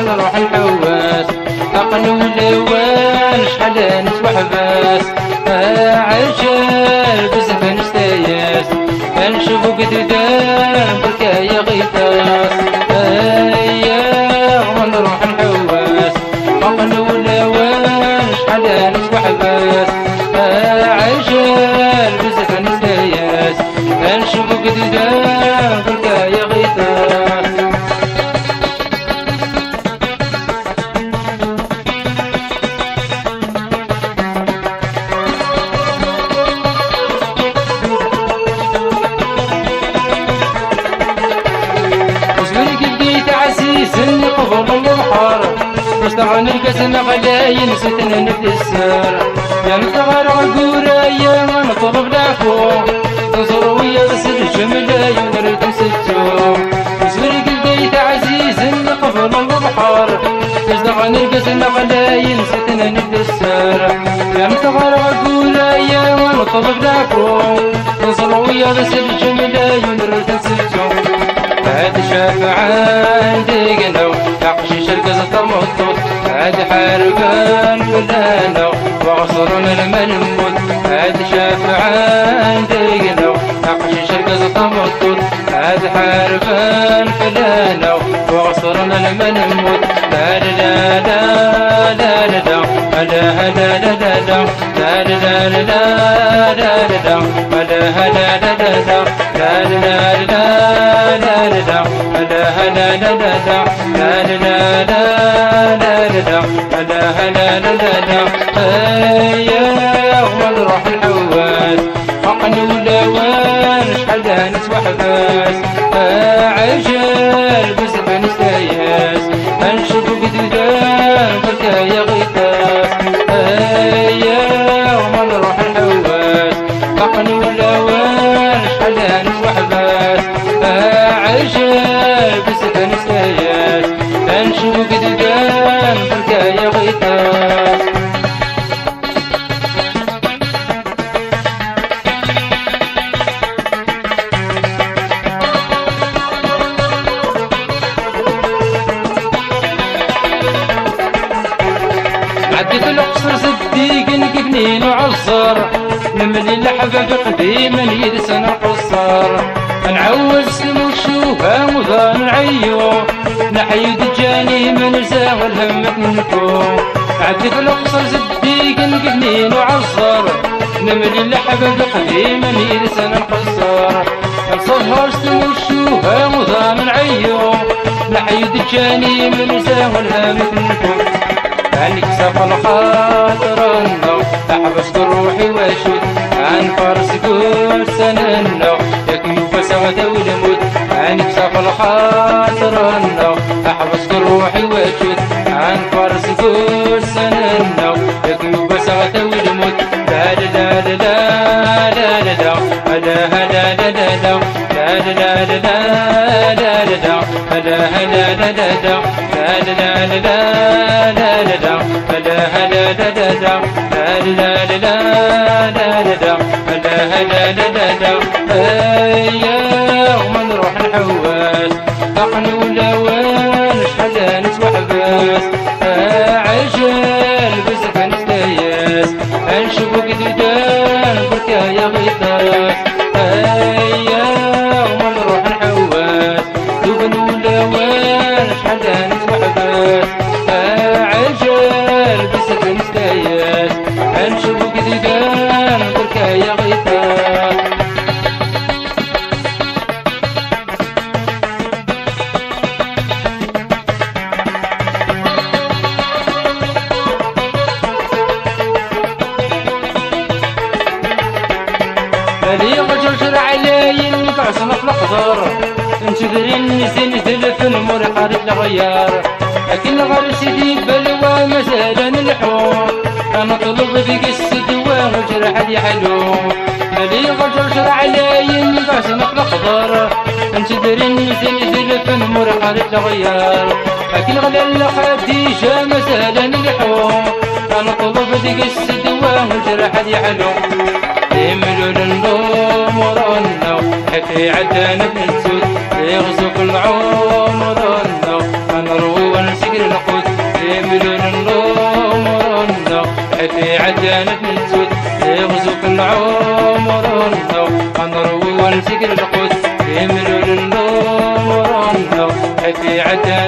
نروح الحواس أقلو اللوان شحال نتوحباس عجال بزاف نستاياس نشوفو قدام بركايا غيطاس نروح الحواس أقلو اللوان شحال نتوحباس عجال بزاف نستاياس نشوفو قدام بركايا غيطاس سني قبل البحر مستغن القسم غلاين ستنا نتسر يا نتغار عالقورايا ما نطلب لعفو ننصر ويا بس الجملاي ونرد نسجو زوري قلبيت عزيز اللي قبل البحر مستغن القسم غلاين ستنا نتسر يا نتغار عالقورايا ما نطلب لعفو ننصر ويا بس الجملاي ونرد نسجو هاد شافع عندي قنو نقشي شركة الطموط هاد حاربان فلانا وغصرنا الملموت هاد شافع عندي قنو نقشي شركة الطموط هاد حاربان فلانا وغصرنا الملموت لا لا لا لا لا لا لا لا لا لا لا لا لا لا لا ونروح الحواس حقن ولوان شحال نتوحباس عجال بزاف نستاياس نشوفو قدام بركايا غيطاس ونروح الحواس حقن ولوان شحال نتوحباس عجال بزاف نستاياس نشوفو قدام بركايا غيطاس عديت القصر صديق نقبنين وعصر نملي الحباب قديما يدسن القصر نعوز سمو الشوفة وذان العيو نحيد الجاني من زاغ الهمك منكو عديت القصر صديق نقبنين وعصر نملي الحباب قديما يدسن القصر نصهر سمو الشوفة وذان العيو نحيد الجاني من زاغ الهمك منكو عنك ساق الخاطر النو أحبس روحي واشد عن فرس كل سنة النو يكيف سعد ولموت عنك ساق الخاطر النو أحبس روحي واشد عن فرس كل سنة النو يكيف سعد ولموت لا لا لا لا لا لا لا لا لا لا لا لا لا لا ونروح الحواس حقن ولوان شحال نتوحباس عجال بزاف نستاياس نشوفو قدام بركايا غيطاس ونروح الحواس دوبن ولوان شحال نتوحباس عجال بزاف نستاياس نشوفو قدام بركايا غيطاس مالي غجر علي نقعصنا في القدر نتدري نسين تلف نمر حارج الغيار لكن غير سيدي بلوى مازال نلحو انا طلب بك السدوى غجر حدي حلو مالي غجر علي نقعصنا في القدر نتدري نزل في مرحلة الغيار أكل غلا خديجة مسألة نلحو نطلب ديك السدوة ونجرح دي حلو يملوا للنوم ورنو حكي عدنا بنسود يغزو كل عمر ورنو نروي ونسقر القوت يملوا للنوم ورنو حكي عدنا بنسود يغزو كل عمر ورنو نروي ونسقر القوت يملوا للنوم ورنو حكي عدنا